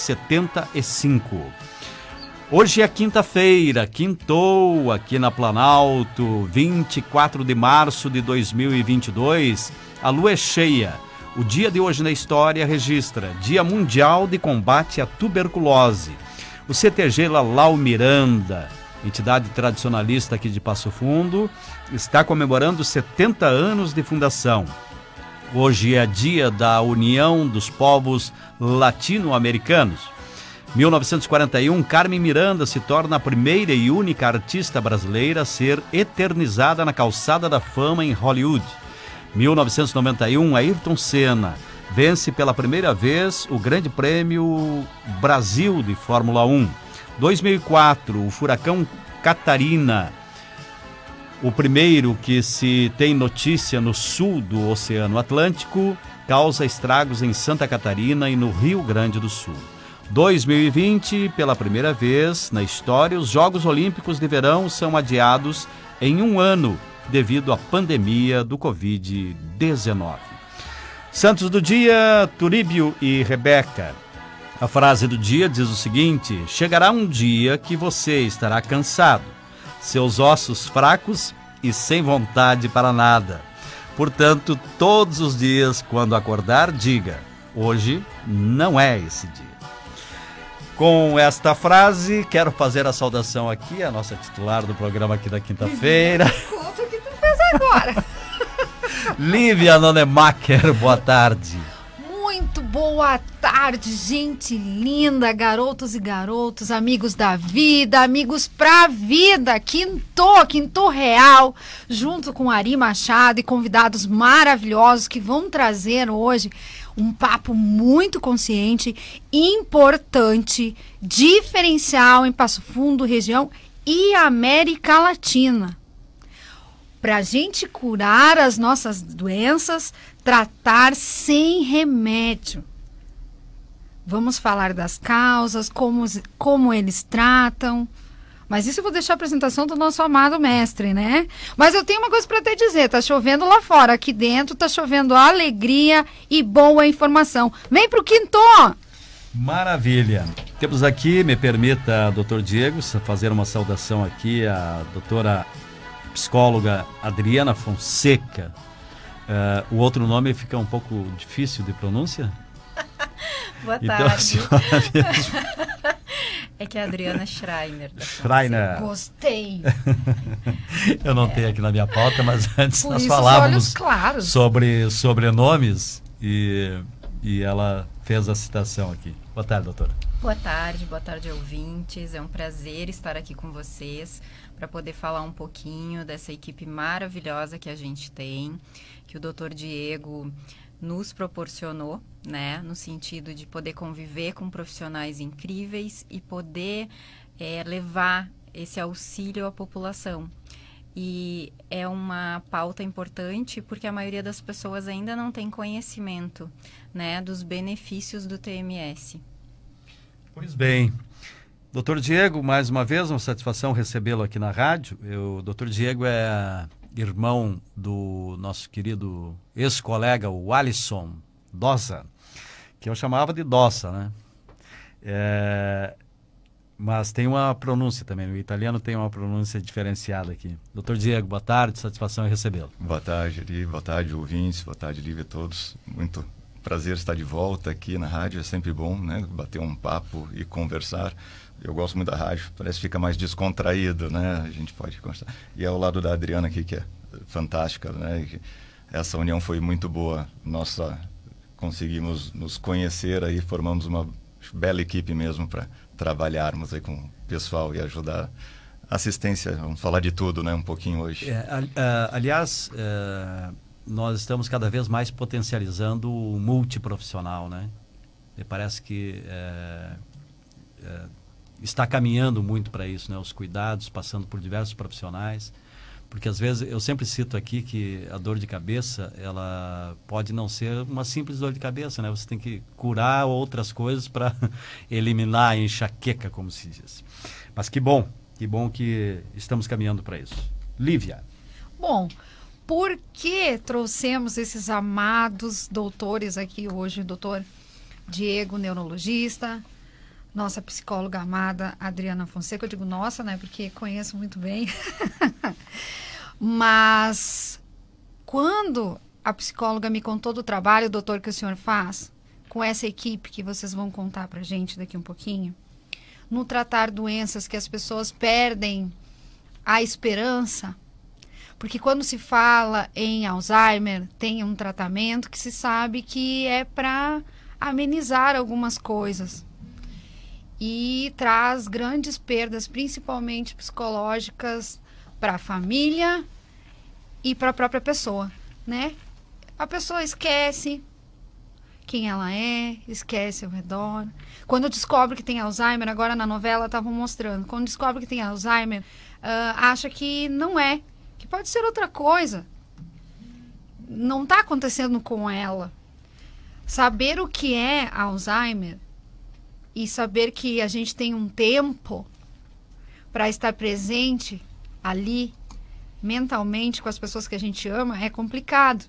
75. Hoje é quinta-feira, quintou aqui na Planalto, 24 de março de 2022. A lua é cheia. O dia de hoje na história registra Dia Mundial de Combate à Tuberculose. O CTG Lalau Miranda, entidade tradicionalista aqui de Passo Fundo, está comemorando 70 anos de fundação. Hoje é dia da União dos Povos Latino-Americanos. 1941, Carmen Miranda se torna a primeira e única artista brasileira a ser eternizada na calçada da fama em Hollywood. 1991, Ayrton Senna vence pela primeira vez o Grande Prêmio Brasil de Fórmula 1. 2004, o furacão Catarina, o primeiro que se tem notícia no sul do Oceano Atlântico, causa estragos em Santa Catarina e no Rio Grande do Sul. 2020, pela primeira vez na história, os Jogos Olímpicos de Verão são adiados em um ano devido à pandemia do Covid-19. Santos do dia, Turíbio e Rebeca. A frase do dia diz o seguinte: chegará um dia que você estará cansado, seus ossos fracos e sem vontade para nada. Portanto, todos os dias, quando acordar, diga: hoje não é esse dia. Com esta frase, quero fazer a saudação aqui, a nossa titular do programa aqui da quinta-feira. Conta o que tu fez agora. Lívia Nonemacher, boa tarde. Muito boa tarde, gente linda, garotos e garotas, amigos da vida, amigos pra vida. Quintou real, junto com Ari Machado e convidados maravilhosos que vão trazer hoje um papo muito consciente, importante, diferencial em Passo Fundo, região e América Latina. Para a gente curar as nossas doenças, tratar sem remédio. Vamos falar das causas, como eles tratam. Mas isso eu vou deixar a apresentação do nosso amado mestre, né? Mas eu tenho uma coisa para te dizer, tá chovendo lá fora, aqui dentro tá chovendo alegria e boa informação. Vem pro Quintô! Maravilha! Temos aqui, me permita, doutor Diego, fazer uma saudação aqui à doutora psicóloga Adriana Fonseca. O outro nome fica um pouco difícil de pronúncia? Boa então, tarde. É que é a Adriana Schreiner. Schreiner. Gostei. Eu não tenho aqui na minha pauta, mas antes Por nós isso, falávamos claros. sobre sobrenomes e ela fez a citação aqui. Boa tarde, doutora. Boa tarde, ouvintes. É um prazer estar aqui com vocês para poder falar um pouquinho dessa equipe maravilhosa que a gente tem, que o doutor Diego nos proporcionou, né, no sentido de poder conviver com profissionais incríveis e poder levar esse auxílio à população. E é uma pauta importante porque a maioria das pessoas ainda não tem conhecimento, né, dos benefícios do TMS. Pois bem. Doutor Diego, mais uma vez, uma satisfação recebê-lo aqui na rádio. O doutor Diego é irmão do nosso querido ex-colega, o Alisson Dossa, que eu chamava de Dossa, né? Mas tem uma pronúncia também, o italiano tem uma pronúncia diferenciada aqui. Doutor Diego, boa tarde, satisfação em recebê-lo. Boa tarde, Ari, boa tarde, ouvintes, boa tarde, Lívia, a todos. Muito prazer estar de volta aqui na rádio, é sempre bom, né? Bater um papo e conversar. Eu gosto muito da rádio, parece que fica mais descontraído, né? A gente pode conversar. E ao lado da Adriana aqui, que é fantástica, né? Essa união foi muito boa. Conseguimos nos conhecer aí, formamos uma bela equipe mesmo para trabalharmos aí com o pessoal e ajudar assistência. Vamos falar de tudo, né? Um pouquinho hoje. Aliás, nós estamos cada vez mais potencializando o multiprofissional, né? Me parece que está caminhando muito para isso, né? Os cuidados, passando por diversos profissionais, porque às vezes eu sempre cito aqui que a dor de cabeça, ela pode não ser uma simples dor de cabeça, né? Você tem que curar outras coisas para eliminar a enxaqueca, como se diz. Mas que bom que estamos caminhando para isso. Lívia. Bom, por que trouxemos esses amados doutores aqui hoje, doutor Diego, neurologista, nossa psicóloga amada, Adriana Fonseca. Eu digo nossa, né? Porque conheço muito bem. Mas quando a psicóloga me contou do trabalho, doutor, que o senhor faz com essa equipe que vocês vão contar pra gente daqui um pouquinho, no tratar doenças que as pessoas perdem a esperança, porque quando se fala em Alzheimer, tem um tratamento que se sabe que é para amenizar algumas coisas e traz grandes perdas, principalmente psicológicas, para a família e para a própria pessoa, né? A pessoa esquece quem ela é, esquece ao redor. Quando descobre que tem Alzheimer, agora na novela estavam mostrando, quando descobre que tem Alzheimer, acha que não é, que pode ser outra coisa. Não está acontecendo com ela. Saber o que é Alzheimer e saber que a gente tem um tempo para estar presente ali, mentalmente, com as pessoas que a gente ama, é complicado.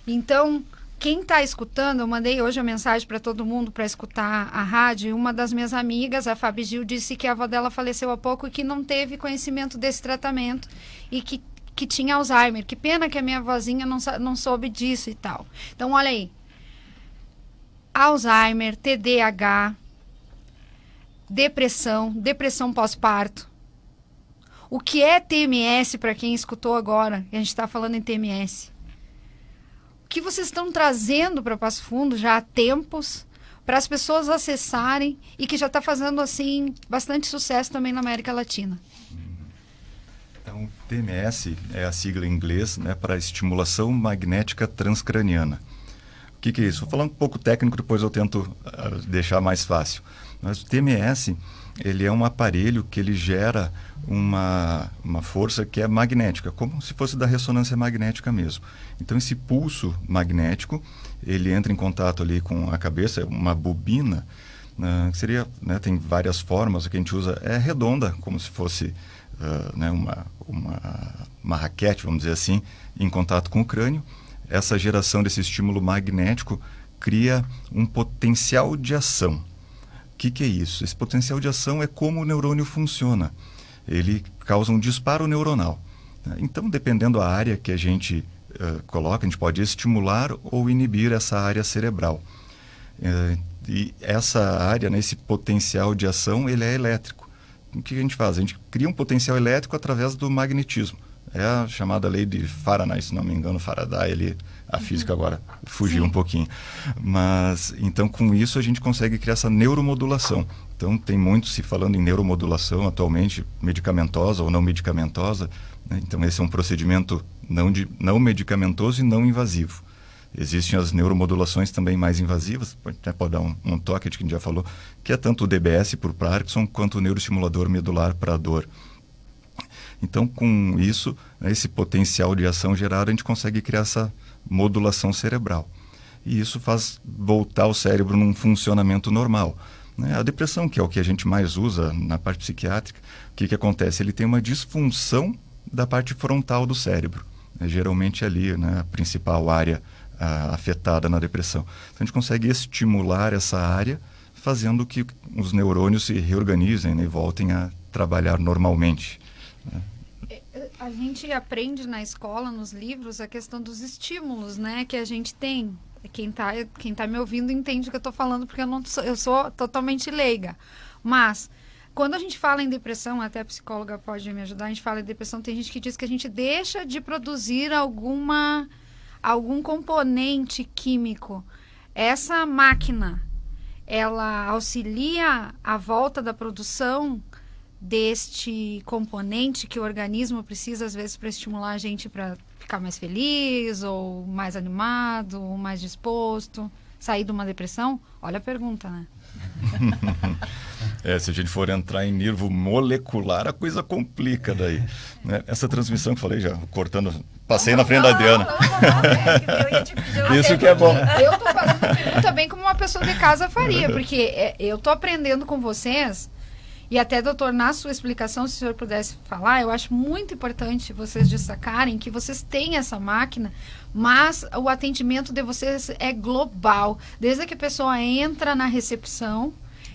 Então, quem está escutando, eu mandei hoje a mensagem para todo mundo para escutar a rádio, e uma das minhas amigas, a Fabi Gil, disse que a avó dela faleceu há pouco e que não teve conhecimento desse tratamento e que tinha Alzheimer. Que pena que a minha avózinha não soube disso e tal. Então, olha aí. Alzheimer, TDAH, depressão pós-parto. O que é TMS, para quem escutou agora? A gente está falando em TMS. O que vocês estão trazendo para Passo Fundo já há tempos, para as pessoas acessarem e que já está fazendo assim bastante sucesso também na América Latina? Então, TMS é a sigla em inglês, né, para estimulação magnética transcraniana. O que é isso? Vou falar um pouco técnico, depois eu tento deixar mais fácil. Mas o TMS, ele é um aparelho que ele gera uma força que é magnética, como se fosse da ressonância magnética mesmo. Então, esse pulso magnético, ele entra em contato ali com a cabeça, uma bobina, que seria, né, tem várias formas, o que a gente usa é redonda, como se fosse né, uma raquete, vamos dizer assim, em contato com o crânio. Essa geração desse estímulo magnético cria um potencial de ação. O que é isso? Esse potencial de ação é como o neurônio funciona. Ele causa um disparo neuronal. Então, dependendo da área que a gente coloca, a gente pode estimular ou inibir essa área cerebral. E essa área, né, esse potencial de ação, ele é elétrico. O que a gente faz? A gente cria um potencial elétrico através do magnetismo. É a chamada lei de Faraday, se não me engano, Faraday, a física agora fugiu um pouquinho. Mas, então, com isso a gente consegue criar essa neuromodulação. Então, tem muito se falando em neuromodulação atualmente, medicamentosa ou não medicamentosa, né? Então, esse é um procedimento não medicamentoso e não invasivo. Existem as neuromodulações também mais invasivas, pode dar um toque de que a gente já falou, que é tanto o DBS por Parkinson quanto o neuroestimulador medular para dor. Então, com isso, esse potencial de ação gerado, a gente consegue criar essa modulação cerebral. E isso faz voltar o cérebro num funcionamento normal. A depressão, que é o que a gente mais usa na parte psiquiátrica, o que acontece? Ele tem uma disfunção da parte frontal do cérebro. Geralmente ali, né, a principal área afetada na depressão. Então, a gente consegue estimular essa área, fazendo que os neurônios se reorganizem, né, e voltem a trabalhar normalmente. A gente aprende na escola, nos livros, a questão dos estímulos, né, que a gente tem. Quem tá me ouvindo entende o que eu estou falando, porque eu sou totalmente leiga. Mas, quando a gente fala em depressão, até a psicóloga pode me ajudar, a gente fala em depressão, tem gente que diz que a gente deixa de produzir algum componente químico. Essa máquina, ela auxilia a volta da produção deste componente que o organismo precisa, às vezes, para estimular a gente para ficar mais feliz, ou mais animado, ou mais disposto, sair de uma depressão? Olha a pergunta, né? Se a gente for entrar em nível molecular, a coisa complica daí. Né? Essa transmissão que eu falei, já cortando, passei na frente da Adriana. Isso que é bom. Eu estou fazendo a pergunta bem como uma pessoa de casa faria, porque eu estou aprendendo com vocês. E até, doutor, na sua explicação, se o senhor pudesse falar, eu acho muito importante vocês destacarem que vocês têm essa máquina, mas o atendimento de vocês é global. Desde que a pessoa entra na recepção,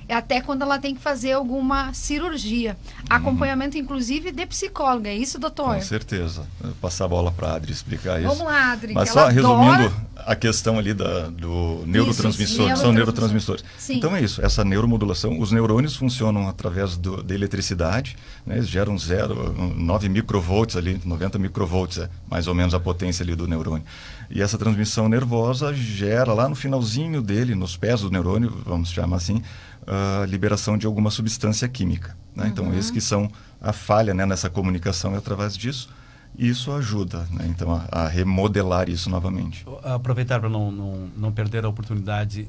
até quando ela tem que fazer alguma cirurgia. Acompanhamento, inclusive, de psicóloga. É isso, doutor? Com certeza. Vou passar a bola para a Adri explicar isso. Vamos lá, Adri. Mas só resumindo a questão ali do neurotransmissor, são neurotransmissores. Sim. Então é isso, essa neuromodulação, os neurônios funcionam através da eletricidade, né, eles geram 9 microvolts ali, 90 microvolts é mais ou menos a potência ali do neurônio. E essa transmissão nervosa gera lá no finalzinho dele, nos pés do neurônio, vamos chamar assim, a liberação de alguma substância química. Né? Então, esses que são a falha, né, nessa comunicação, e através disso, isso ajuda, né? Então, a remodelar isso novamente. Aproveitar para não perder a oportunidade,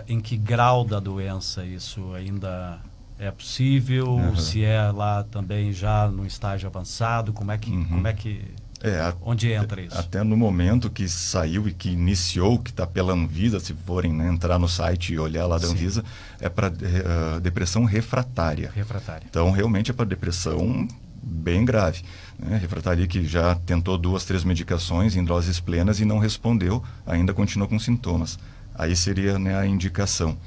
em que grau da doença isso ainda é possível? Se é lá também já no estágio avançado, como é que onde entra isso? Até no momento que saiu e que iniciou, que está pela Anvisa, se forem, né, entrar no site e olhar lá da Anvisa, é para depressão refratária. Então, realmente é para depressão bem grave. Né? Refratária que já tentou 2, 3 medicações em doses plenas e não respondeu, ainda continua com sintomas. Aí seria, né, a indicação.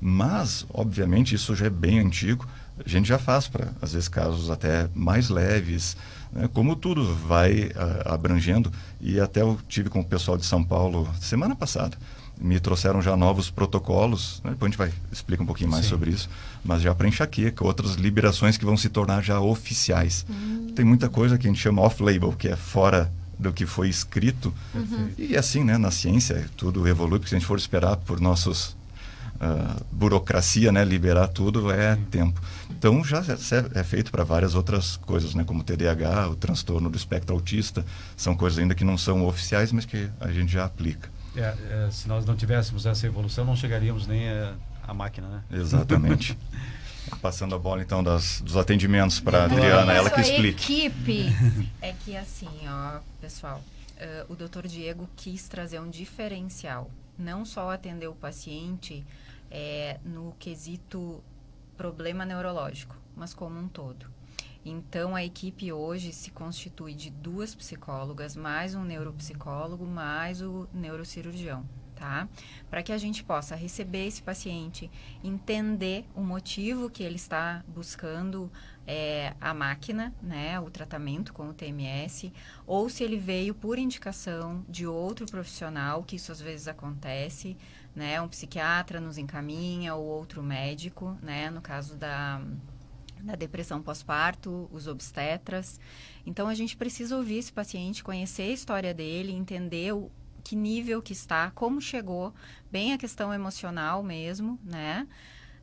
Mas, obviamente, isso já é bem antigo. A gente já faz para, às vezes, casos até mais leves, né? Como tudo vai abrangendo. E até eu tive com o pessoal de São Paulo semana passada. Me trouxeram já novos protocolos, né? Depois a gente vai explicar um pouquinho mais sobre isso, mas já para enxaqueca, outras liberações que vão se tornar já oficiais. Tem muita coisa que a gente chama off-label, que é fora do que foi escrito. E assim, né, na ciência, tudo evolui, porque se a gente for esperar por nossos burocracia, né, liberar tudo é tempo. Então já é feito para várias outras coisas, né, como o TDAH, o transtorno do espectro autista, são coisas ainda que não são oficiais, mas que a gente já aplica. Se nós não tivéssemos essa evolução, não chegaríamos nem à máquina, né? Exatamente. Passando a bola, então, dos atendimentos para a Adriana, ela que explique. Equipe. É que assim, ó, pessoal, o Dr. Diego quis trazer um diferencial. Não só atender o paciente no quesito problema neurológico, mas como um todo. Então, a equipe hoje se constitui de 2 psicólogas, mais um neuropsicólogo, mais o neurocirurgião, tá? Para que a gente possa receber esse paciente, entender o motivo que ele está buscando a máquina, né, o tratamento com o TMS, ou se ele veio por indicação de outro profissional, que isso às vezes acontece, né, um psiquiatra nos encaminha ou outro médico, né, no caso da depressão pós-parto, os obstetras. Então, a gente precisa ouvir esse paciente, conhecer a história dele, entender que nível que está, como chegou, bem a questão emocional mesmo, né?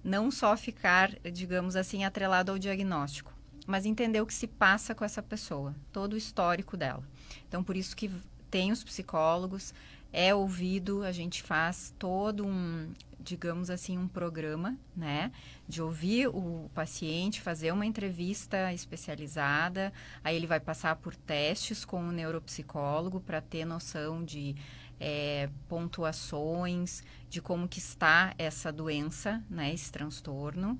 Não só ficar, digamos assim, atrelado ao diagnóstico, mas entender o que se passa com essa pessoa, todo o histórico dela. Então, por isso que tem os psicólogos, é ouvido, a gente faz todo digamos assim, um programa, né, de ouvir o paciente, fazer uma entrevista especializada, aí ele vai passar por testes com o neuropsicólogo para ter noção de pontuações, de como que está essa doença, né, esse transtorno.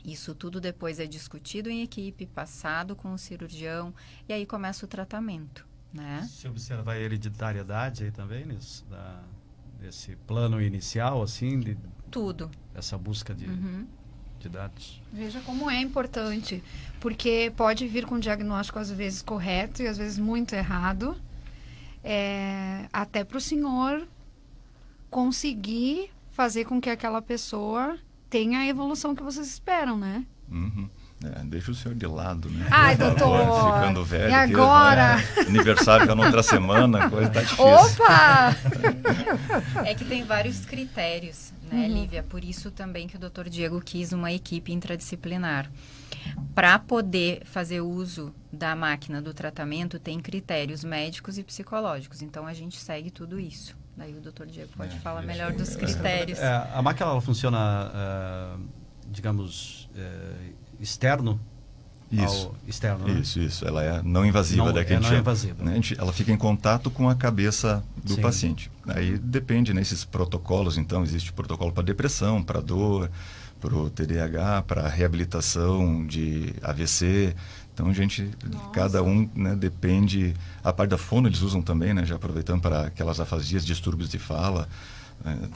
Isso tudo depois é discutido em equipe, passado com o cirurgião, e aí começa o tratamento, né? Se observa a hereditariedade aí também nisso, desse plano inicial, assim, de tudo. Essa busca de dados. Veja como é importante, porque pode vir com um diagnóstico às vezes correto e às vezes muito errado, até para o senhor conseguir fazer com que aquela pessoa tenha a evolução que vocês esperam, né? Deixa o senhor de lado, né? Ai, doutor! Ficando velho. E agora? Aniversário já na outra semana, coisa tá difícil. Opa! É que tem vários critérios, né, Lívia? Por isso também que o Dr. Diego quis uma equipe interdisciplinar. Para poder fazer uso da máquina do tratamento, tem critérios médicos e psicológicos. Então, a gente segue tudo isso. Daí o Dr. Diego pode falar melhor dos critérios. A máquina, ela funciona, digamos, externo? Isso. Externo, né? Isso. Ela é não invasiva. Não invasiva. Né? Ela fica em contato com a cabeça do paciente. Aí depende, nesses protocolos, então, existe protocolo para depressão, para dor, para o TDAH, para reabilitação de AVC. Então, cada um, né, depende. A parte da fono eles usam também, né, já aproveitando para aquelas afasias, distúrbios de fala.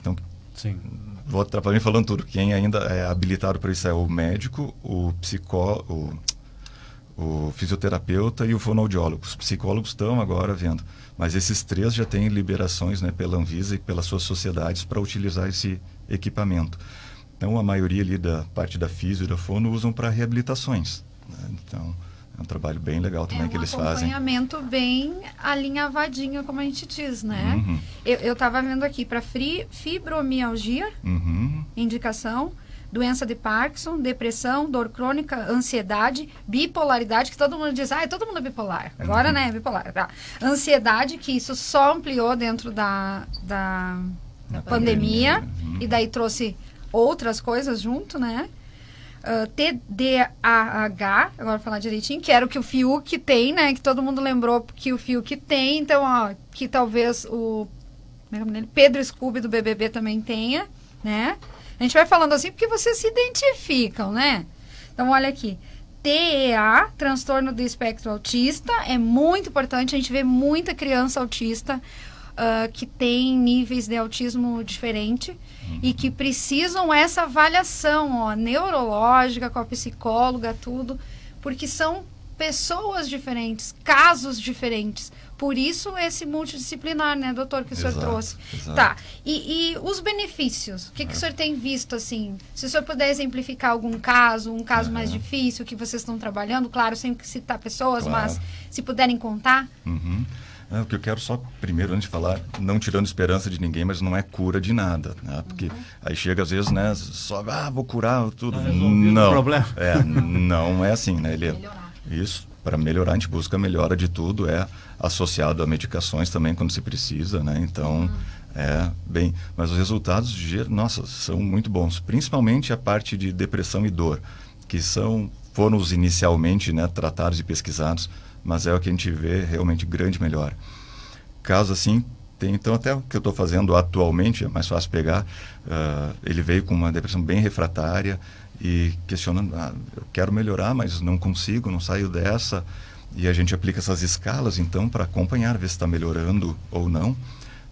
Então, Sim. Vou atrapalhar falando tudo. Quem ainda é habilitado para isso é o médico, o fisioterapeuta e o fonoaudiólogo. Os psicólogos estão agora vendo. Mas esses 3 já têm liberações, né, pela Anvisa e pelas suas sociedades para utilizar esse equipamento. Então, a maioria ali da parte da fisio e da fono usam para reabilitações, né? Então, é um trabalho bem legal também que eles fazem. É um acompanhamento bem alinhavadinho, como a gente diz, né? Uhum. Eu estava vendo aqui para fibromialgia, indicação, doença de Parkinson, depressão, dor crônica, ansiedade, bipolaridade, que todo mundo diz, todo mundo é bipolar. Agora, né, bipolar. Tá. Ansiedade, que isso só ampliou dentro da pandemia, e daí trouxe outras coisas junto, né? TDAH, agora vou falar direitinho, que era o que o Fiuk tem, né? Que todo mundo lembrou que o Fiuk tem. Então, que talvez o Pedro Scooby do BBB também tenha, né? A gente vai falando assim porque vocês se identificam, né? Então, olha aqui. TEA, transtorno do espectro autista, é muito importante. A gente vê muita criança autista que tem níveis de autismo diferente e que precisam essa avaliação neurológica com a psicóloga, tudo, porque são pessoas diferentes, casos diferentes. Por isso esse multidisciplinar, né, doutor, que o senhor trouxe. Exato. Tá. E os benefícios? O que o senhor tem visto, assim? Se o senhor puder exemplificar algum caso, um caso mais difícil que vocês estão trabalhando, claro, sem citar pessoas, mas se puderem contar. O que eu quero só, primeiro, antes de falar, não tirando esperança de ninguém, mas não é cura de nada, né? Porque aí chega às vezes, né, só, vou curar tudo. Não, problema. Não é assim, né? Isso, para melhorar, a gente busca a melhora de tudo, é associado a medicações também quando se precisa, né? Então, mas os resultados, nossa, são muito bons, principalmente a parte de depressão e dor, que foram os inicialmente, né, tratados e pesquisados, mas é o que a gente vê realmente grande melhora. Caso assim, tem então até o que eu estou fazendo atualmente, é mais fácil pegar, ele veio com uma depressão bem refratária e questionando, eu quero melhorar, mas não consigo, não saio dessa, e a gente aplica essas escalas então para acompanhar, ver se está melhorando ou não.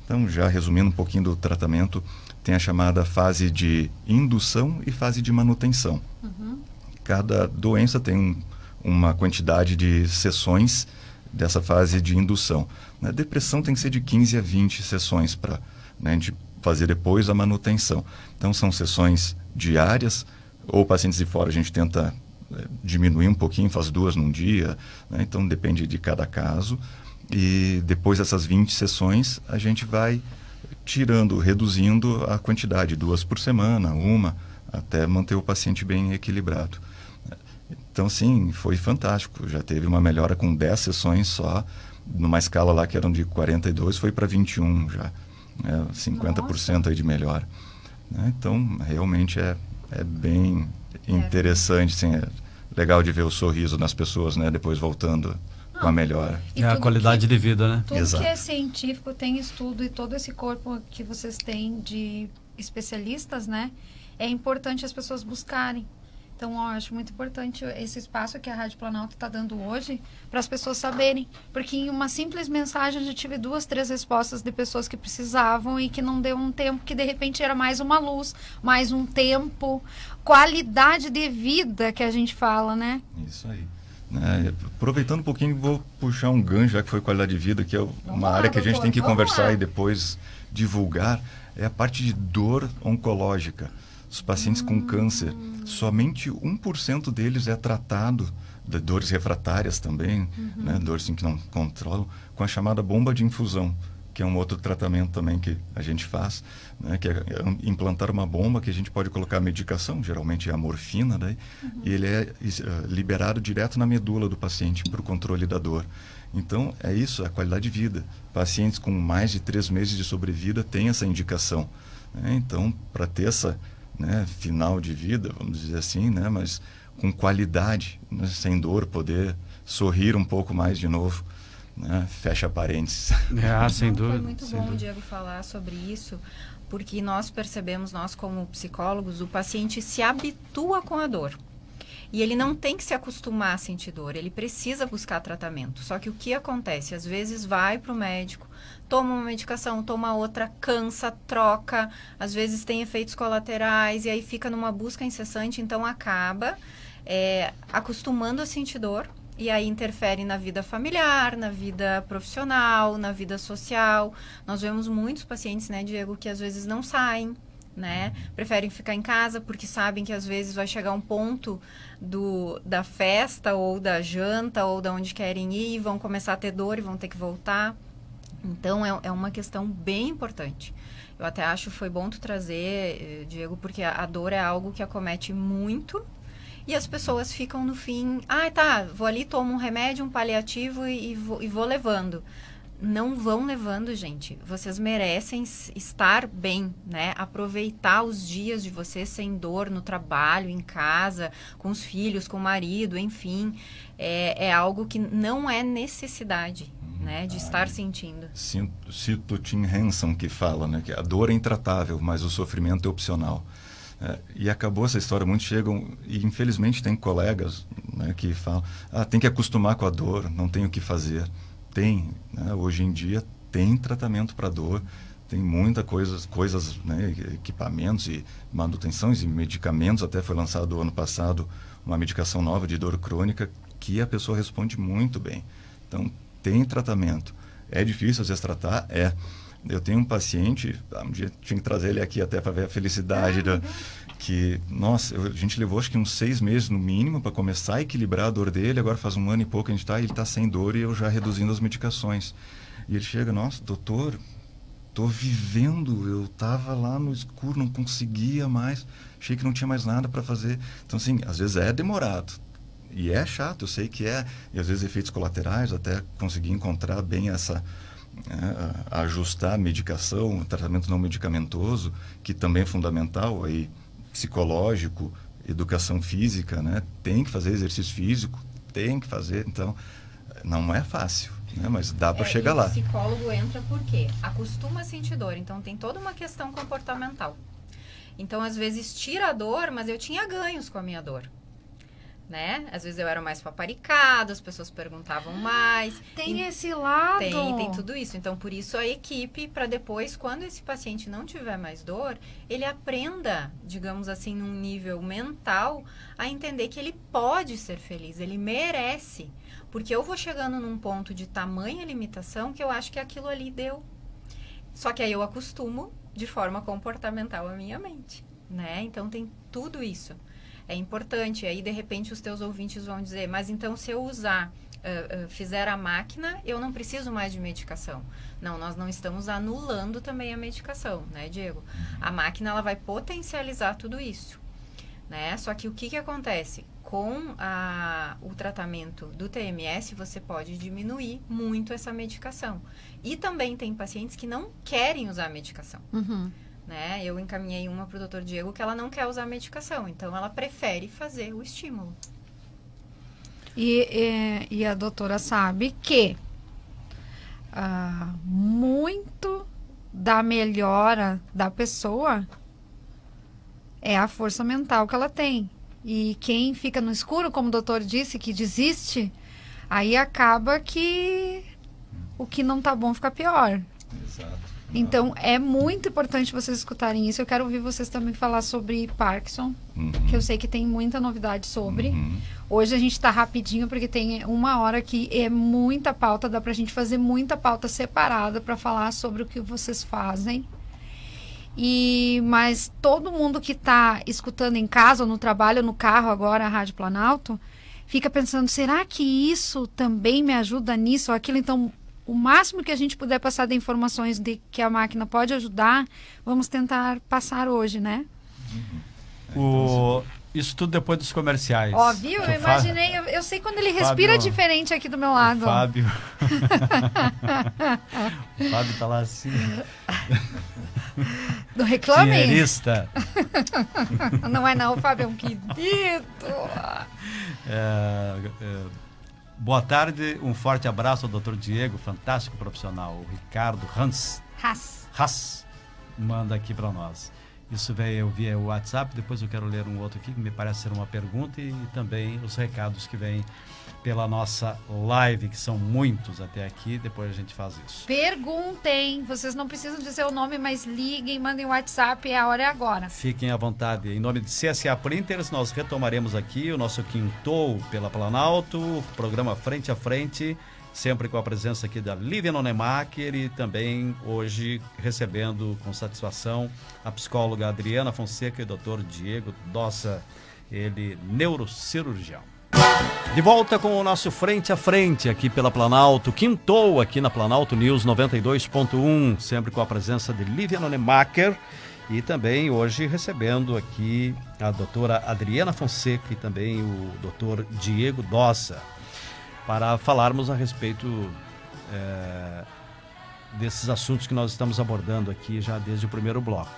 Então, já resumindo um pouquinho do tratamento, tem a chamada fase de indução e fase de manutenção. Cada doença tem uma quantidade de sessões dessa fase de indução. Na depressão tem que ser de 15 a 20 sessões para, né, a gente fazer depois a manutenção. Então são sessões diárias, ou pacientes de fora a gente tenta diminuir um pouquinho, faz 2 num dia, né? Então depende de cada caso. E depois dessas 20 sessões a gente vai reduzindo a quantidade, 2 por semana, 1, até manter o paciente bem equilibrado. Então, sim, foi fantástico. Já teve uma melhora com 10 sessões só, numa escala lá que eram de 42, foi para 21 já. 50% aí de melhora. Então, realmente é bem interessante, assim, é legal de ver o sorriso nas pessoas, né, depois voltando com a melhora. É a qualidade de vida, né? Tudo Exato. que é científico tem estudo, e todo esse corpo que vocês têm de especialistas, né, é importante as pessoas buscarem. Então, eu acho muito importante esse espaço que a Rádio Planalto está dando hoje para as pessoas saberem. Porque em uma simples mensagem eu já tive 2, 3 respostas de pessoas que precisavam e que não deu um tempo, que de repente era mais uma luz, mais um tempo, qualidade de vida que a gente fala, né? Isso aí. Aproveitando um pouquinho, vou puxar um gancho, já que foi qualidade de vida, que é uma área que a gente tem que conversar e depois divulgar, é a parte de dor oncológica. Os pacientes com câncer, somente 1% deles é tratado, de dores refratárias também, né, dores assim, que não controlam, com a chamada bomba de infusão, que é um outro tratamento também que a gente faz, né, que é implantar uma bomba que a gente pode colocar medicação, geralmente é a morfina, daí, e ele é liberado direto na medula do paciente para o controle da dor. Então, é isso, a qualidade de vida. Pacientes com mais de 3 meses de sobrevida têm essa indicação. Né? Então, para ter essa... final de vida, vamos dizer assim, né? Mas com qualidade, né? Sem dor, poder sorrir um pouco mais de novo, né? Fecha parênteses. Sem dúvida. Foi muito bom o Diego falar sobre isso, porque nós percebemos, nós como psicólogos, o paciente se habitua com a dor. E ele não tem que se acostumar a sentir dor, ele precisa buscar tratamento. Só que o que acontece? Às vezes vai para o médico, toma uma medicação, toma outra, cansa, troca, às vezes tem efeitos colaterais e aí fica numa busca incessante, então acaba acostumando a sentir dor e aí interfere na vida familiar, na vida profissional, na vida social. Nós vemos muitos pacientes, né, Diego, que às vezes não saem, né? Preferem ficar em casa porque sabem que às vezes vai chegar um ponto da festa ou da janta ou da onde querem ir e vão começar a ter dor e vão ter que voltar. Então, é uma questão bem importante. Eu até acho que foi bom tu trazer, Diego, porque a dor é algo que acomete muito e as pessoas ficam no fim, vou ali, tomo um remédio, um paliativo e vou levando. Não vão levando, gente. Vocês merecem estar bem, né? Aproveitar os dias de vocês sem dor no trabalho, em casa, com os filhos, com o marido, enfim. É algo que não é necessidade, né? De estar sentindo. Cito Tim Henson que fala, né? Que a dor é intratável, mas o sofrimento é opcional. E acabou essa história, muitos chegam e infelizmente tem colegas, né, que falam, tem que acostumar com a dor, não tem o que fazer. Tem, né, hoje em dia tem tratamento para dor, tem muita coisas, né, equipamentos e manutenções e medicamentos, até foi lançado ano passado uma medicação nova de dor crônica que a pessoa responde muito bem. Então tem tratamento. É difícil às vezes tratar? Eu tenho um paciente, um dia tinha que trazer ele aqui até para ver a felicidade que, nossa, a gente levou acho que uns 6 meses no mínimo para começar a equilibrar a dor dele, agora faz 1 ano e pouco ele está sem dor e eu já reduzindo as medicações. E ele chega, nossa, doutor, estou vivendo, eu estava lá no escuro, não conseguia mais, achei que não tinha mais nada para fazer. Então, assim, às vezes é demorado. E é chato, eu sei que e às vezes efeitos colaterais, até conseguir encontrar bem ajustar a medicação, o tratamento não medicamentoso, que também é fundamental, aí, psicológico, educação física, né? Tem que fazer exercício físico, tem que fazer, então, não é fácil, né? Mas dá para chegar lá. O psicólogo entra por quê? Acostuma a sentir dor, então tem toda uma questão comportamental. Então, às vezes, tira a dor, mas eu tinha ganhos com a minha dor. Né? Às vezes eu era mais paparicado, as pessoas perguntavam mais. Tem esse lado. Tem tudo isso. Então, por isso a equipe, para depois, quando esse paciente não tiver mais dor, ele aprenda, digamos assim, num nível mental, a entender que ele pode ser feliz, ele merece. Porque eu vou chegando num ponto de tamanha limitação que eu acho que aquilo ali deu. Só que aí eu acostumo de forma comportamental a minha mente, né? Então, tem tudo isso. É importante, aí de repente os teus ouvintes vão dizer, mas então se eu fizer a máquina, eu não preciso mais de medicação. Não, nós não estamos anulando também a medicação, né, Diego? A máquina, ela vai potencializar tudo isso, né? Só que o que acontece? Com o tratamento do TMS, você pode diminuir muito essa medicação. E também tem pacientes que não querem usar a medicação. Uhum. Né? Eu encaminhei uma para o Dr. Diego que ela não quer usar medicação, então ela prefere fazer o estímulo. E a doutora sabe que muito da melhora da pessoa é a força mental que ela tem. E quem fica no escuro, como o doutor disse, que desiste, aí acaba que o que não tá bom fica pior. Exato. Então, é muito importante vocês escutarem isso. Eu quero ouvir vocês também falar sobre Parkinson, que eu sei que tem muita novidade sobre. Hoje a gente está rapidinho, porque tem 1 hora que é muita pauta, dá pra gente fazer muita pauta separada para falar sobre o que vocês fazem. Mas todo mundo que está escutando em casa, ou no trabalho, ou no carro agora, a Rádio Planalto, fica pensando, será que isso também me ajuda nisso ou aquilo? Então, o máximo que a gente puder passar de informações de que a máquina pode ajudar, vamos tentar passar hoje, né? Isso tudo depois dos comerciais. Ó, viu? Eu imaginei, eu sei quando ele respira diferente aqui do meu lado. O Fábio. O Fábio tá lá assim. Do Reclame? Dinheirista. Não é não, o Fábio é um querido. Boa tarde, um forte abraço ao Dr. Diego, fantástico profissional. O Ricardo Haas manda aqui para nós. Isso veio via o WhatsApp, depois eu quero ler um outro aqui, que me parece ser uma pergunta, e também os recados que vêm pela nossa live, que são muitos até aqui, depois a gente faz isso. Perguntem, vocês não precisam dizer o nome, mas liguem, mandem o WhatsApp, a hora é agora. Fiquem à vontade. Em nome de CSA Printers, nós retomaremos aqui o nosso Quintou pela Planalto, programa Frente a Frente, sempre com a presença aqui da Lívia Nonemacher e também hoje recebendo com satisfação a psicóloga Adriana Fonseca e o Dr. Diego Dossa, ele neurocirurgião. De volta com o nosso Frente a Frente aqui pela Planalto, Quintou aqui na Planalto News 92.1, sempre com a presença de Lívia Nonemacher e também hoje recebendo aqui a doutora Adriana Fonseca e também o Dr. Diego Dossa, para falarmos a respeito desses assuntos que nós estamos abordando aqui já desde o primeiro bloco.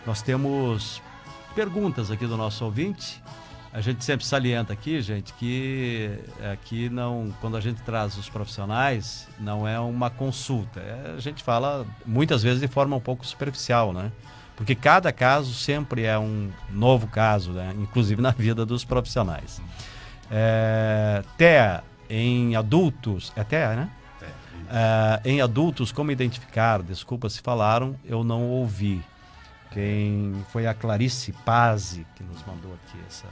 Nós temos perguntas aqui do nosso ouvinte. A gente sempre salienta aqui, gente, que aqui não, quando a gente traz os profissionais, não é uma consulta. A gente fala muitas vezes de forma um pouco superficial, né? Porque cada caso sempre é um novo caso, né? Inclusive na vida dos profissionais. TEA em adultos, é TEA, né? Em adultos, como identificar? Desculpa se falaram, eu não ouvi. Quem foi a Clarice Pazzi que nos mandou aqui essa...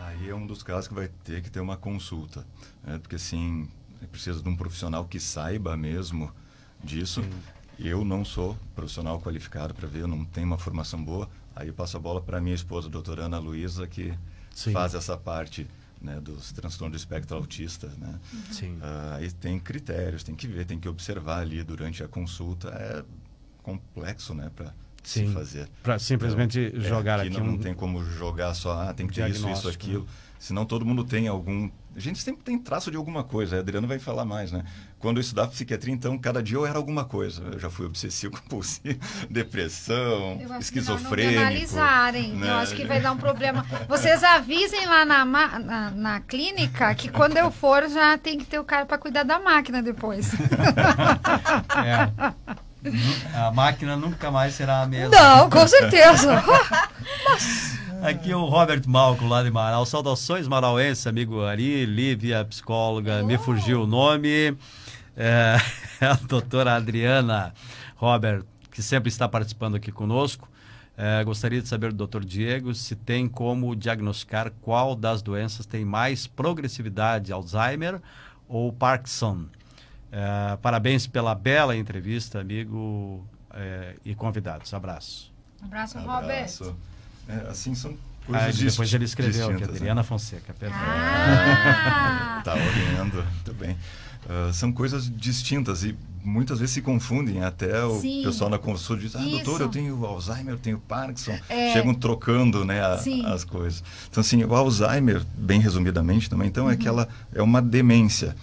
Aí é um dos casos que vai ter que ter uma consulta, né? Porque assim, precisa de um profissional que saiba mesmo disso. Sim. Eu não sou profissional qualificado para ver, eu não tenho uma formação boa. Aí eu passo a bola para minha esposa, a doutora Ana Luísa, que Sim. faz essa parte, né, dos transtornos do espectro autista, né? Sim. Aí tem critérios, tem que ver, tem que observar ali durante a consulta. É complexo, né, para se fazer. Para simplesmente jogar aqui não tem como jogar só, tem que ter isso, aquilo. Né? Senão todo mundo tem algum... A gente sempre tem traço de alguma coisa, a Adriana vai falar mais, né? Quando eu estudava psiquiatria, então, cada dia eu era alguma coisa. Eu já fui obsessivo, compulsivo, depressão, esquizofrênico. Não analisarem, né? Eu acho que vai dar um problema. Vocês avisem lá na clínica que quando eu for já tem que ter o cara para cuidar da máquina depois. A máquina nunca mais será a mesma. Não, com certeza. Aqui o Robert Malco, lá de Manaus. Saudações marauenses, amigo Ari, Lívia, psicóloga, me fugiu o nome. A doutora Adriana Robert, que sempre está participando aqui conosco. Gostaria de saber do Dr. Diego se tem como diagnosticar qual das doenças tem mais progressividade, Alzheimer ou Parkinson. Parabéns pela bela entrevista, amigo e convidados. Abraço. Abraço, Robert. Assim são coisas depois ele escreveu distintas, que Adriana Fonseca. Tá olhando, muito bem. São coisas distintas e muitas vezes se confundem. Até o pessoal na consulta diz, doutor, eu tenho Alzheimer, eu tenho Parkinson. Chegam trocando, né, as coisas. Então, assim, o Alzheimer, bem resumidamente também, então é uma demência.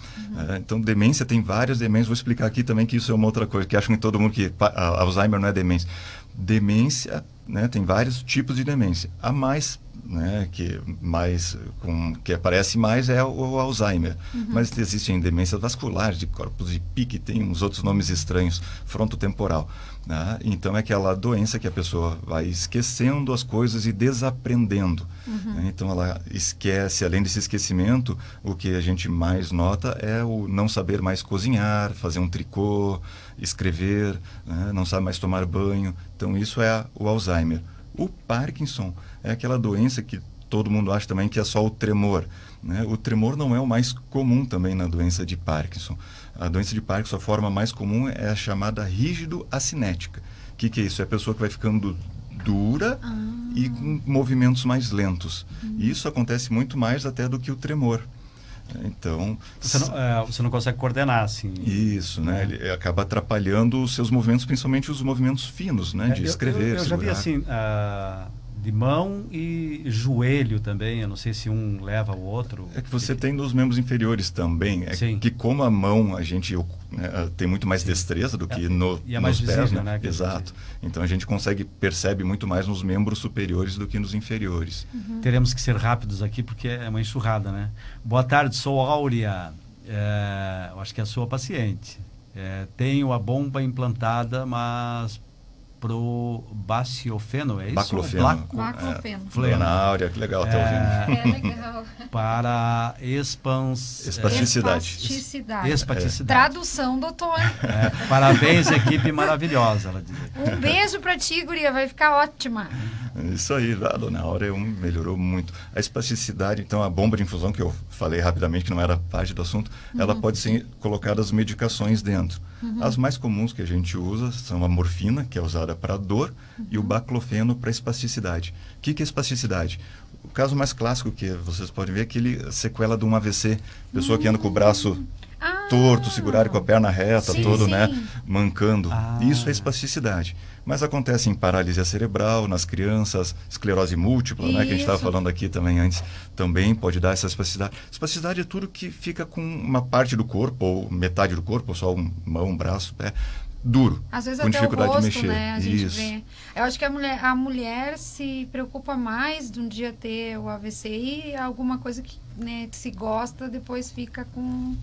Então, demência tem várias demências. Vou explicar aqui também que isso é uma outra coisa, que acham que todo mundo que Alzheimer não é demência. Demência, né, tem vários tipos de demência. A mais, né, que aparece mais é o Alzheimer. Mas existem demências vasculares, de corpos de Pique, tem uns outros nomes estranhos, frontotemporal. Né? Então é aquela doença que a pessoa vai esquecendo as coisas e desaprendendo. Né? Então ela esquece, além desse esquecimento, o que a gente mais nota é o não saber mais cozinhar, fazer um tricô, escrever, né? Não sabe mais tomar banho. Então isso é o Alzheimer. O Parkinson é aquela doença que todo mundo acha também que é só o tremor. Né? O tremor não é o mais comum também na doença de Parkinson. A doença de Parkinson, a forma mais comum é a chamada rígido-acinética. O que é isso? É a pessoa que vai ficando dura e com movimentos mais lentos. E isso acontece muito mais até do que o tremor. Então você não consegue coordenar assim. Isso, né? Ele acaba atrapalhando os seus movimentos, principalmente os movimentos finos, né? De escrever. Eu já vi assim de mão e joelho também. Eu não sei se um leva o outro. É que você tem nos membros inferiores também. Que como a mão a gente tem muito mais destreza do que nos mais pés, visível, né? Exato. Então a gente percebe muito mais nos membros superiores do que nos inferiores. Teremos que ser rápidos aqui porque é uma enxurrada, né? Boa tarde, sou Áurea. Eu acho que é a sua paciente. Tenho a bomba implantada, mas pro bacilofeno, é isso? Baclofeno. Baclofeno. Dona Áurea, que legal, tá ouvindo. É legal. Para espasticidade. Espasticidade. Tradução, doutor. Parabéns, equipe maravilhosa, ela dizia. Um beijo pra ti, guria, vai ficar ótima. Isso aí, a Dona Áurea melhorou muito. A espasticidade, então, a bomba de infusão, que eu falei rapidamente, que não era parte do assunto, ela pode ser colocada as medicações dentro. As mais comuns que a gente usa são a morfina, que é usada para dor, e o baclofeno para espasticidade. O que é espasticidade? O caso mais clássico que vocês podem ver é aquele sequela de um AVC. Pessoa que anda com o braço torto, segurado com a perna reta, todo, né, mancando. Isso é espasticidade. Mas acontece em paralisia cerebral, nas crianças, esclerose múltipla, né, que a gente estava falando aqui também antes, também pode dar essa espasticidade. Espasticidade é tudo que fica com uma parte do corpo, ou metade do corpo, ou só mão, braço, pé, duro, às vezes com até dificuldade o rosto, de mexer. né? A gente Isso. vê. Eu acho que a mulher se preocupa mais de um dia ter o AVC e alguma coisa que, né, se gosta, depois fica com...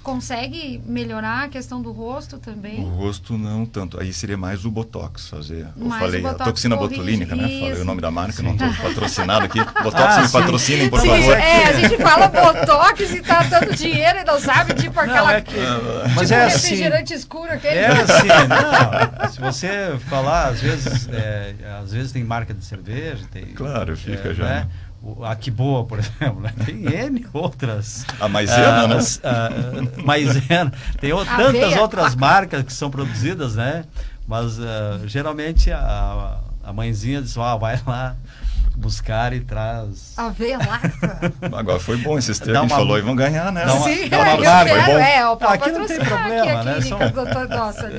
Consegue melhorar a questão do rosto também? O rosto não tanto. Aí seria mais o Botox fazer. Eu Mais falei o a Botox toxina corrige botulínica, né? isso. Falei o nome da marca, não estou patrocinado aqui. Botox me sim. patrocinem, por Sim, favor. a gente fala Botox e tá dando dinheiro e não sabe, tipo aquela... Mas tipo é assim. refrigerante escuro, aquele... É assim, não. Se você falar, às vezes tem marca de cerveja, tem. Claro, fica já. Né? A Que Boa, por exemplo, né? Tem N outras. A Maisena, né? Maisena. Tem tantas Aveia. outras marcas que são produzidas, né? Mas geralmente a mãezinha diz, vai lá buscar e traz. Aveia láctea. Agora foi bom esses Dá termos que a gente uma- falou e vão ganhar, né? dá uma- Sim, dá uma eu marca, quero, foi bom? o Ah, aqui não tem patrocinar problema, aqui né? a clínica do doutor Nossa.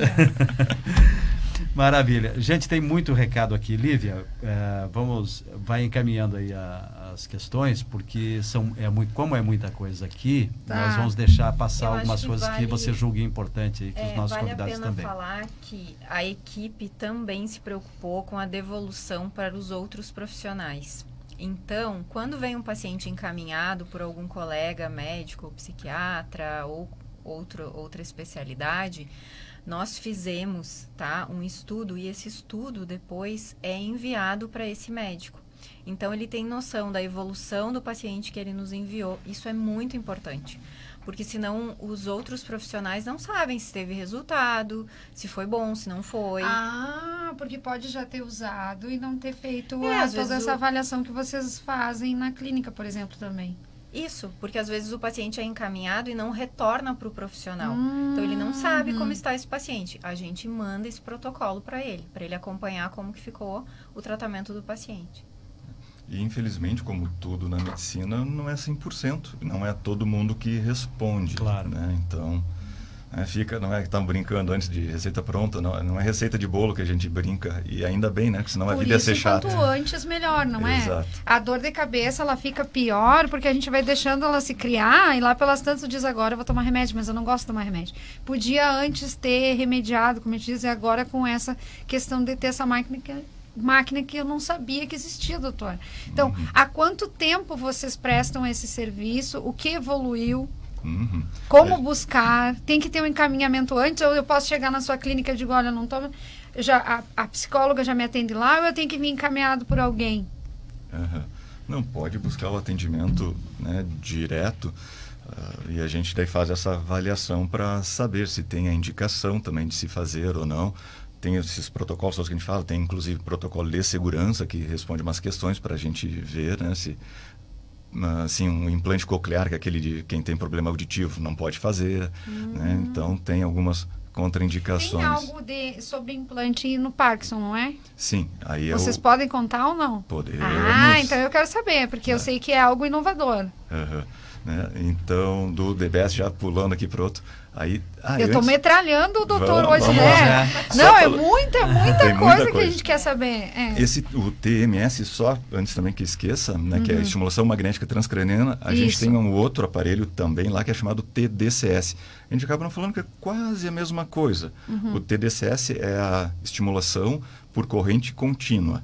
Maravilha. Gente, tem muito recado aqui. Lívia, vai encaminhando aí as questões, porque como é muita coisa aqui, Tá. nós vamos deixar passar Eu acho algumas que coisas que vale- você julgue importante aí, que os nossos vale convidados a pena também. falar que a equipe também se preocupou com a devolução para os outros profissionais. Então, quando vem um paciente encaminhado por algum colega médico, ou psiquiatra ou outra especialidade, nós fizemos, um estudo e esse estudo depois é enviado para esse médico. Então, ele tem noção da evolução do paciente que ele nos enviou. Isso é muito importante, porque senão os outros profissionais não sabem se teve resultado, se foi bom, se não foi. Porque pode já ter usado e não ter feito às vezes toda essa avaliação que vocês fazem na clínica, por exemplo, também. Isso, porque às vezes o paciente é encaminhado e não retorna para o profissional. Então, ele não sabe como está esse paciente. A gente manda esse protocolo para ele acompanhar como que ficou o tratamento do paciente. E infelizmente, como tudo na medicina, não é 100%. Não é todo mundo que responde. Claro. Né? Então, não é que estamos brincando antes de receita pronta, não é receita de bolo que a gente brinca. E ainda bem, né? Porque senão a Por vida ia isso, ser chata. quanto antes, melhor, não é? Exato. A dor de cabeça, ela fica pior, porque a gente vai deixando ela se criar, e lá pelas tantas diz, agora eu vou tomar remédio, mas eu não gosto de tomar remédio. Podia antes ter remediado, como a gente diz, e agora com essa questão de ter essa máquina que eu não sabia que existia, doutor. Então, há quanto tempo vocês prestam esse serviço? O que evoluiu? Como buscar? Tem que ter um encaminhamento antes? Ou eu posso chegar na sua clínica e digo, olha, não tomo... A psicóloga já me atende lá, ou eu tenho que vir encaminhado por alguém? Não, pode buscar o atendimento, né, direto, e a gente daí faz essa avaliação para saber se tem a indicação também de se fazer ou não. Tem esses protocolos que a gente fala, tem inclusive protocolo de segurança que responde umas questões para a gente ver, né, se assim, um implante coclear, que é aquele de quem tem problema auditivo não pode fazer, né? Então tem algumas contraindicações. Tem algo sobre implante no Parkinson, não é? Sim, aí Vocês podem contar ou não? Podemos. Então eu quero saber, porque eu sei que é algo inovador. Né? Então, do DBS, já pulando aqui para outro. Eu estou metralhando o doutor hoje, vamos né? lá. Não, Só muita Tem coisa que a coisa. gente quer saber. O TMS, só antes também que esqueça, né, que é a estimulação magnética transcraniana, a gente tem um outro aparelho também lá que é chamado TDCS. A gente acaba não falando que é quase a mesma coisa. O TDCS é a estimulação por corrente contínua.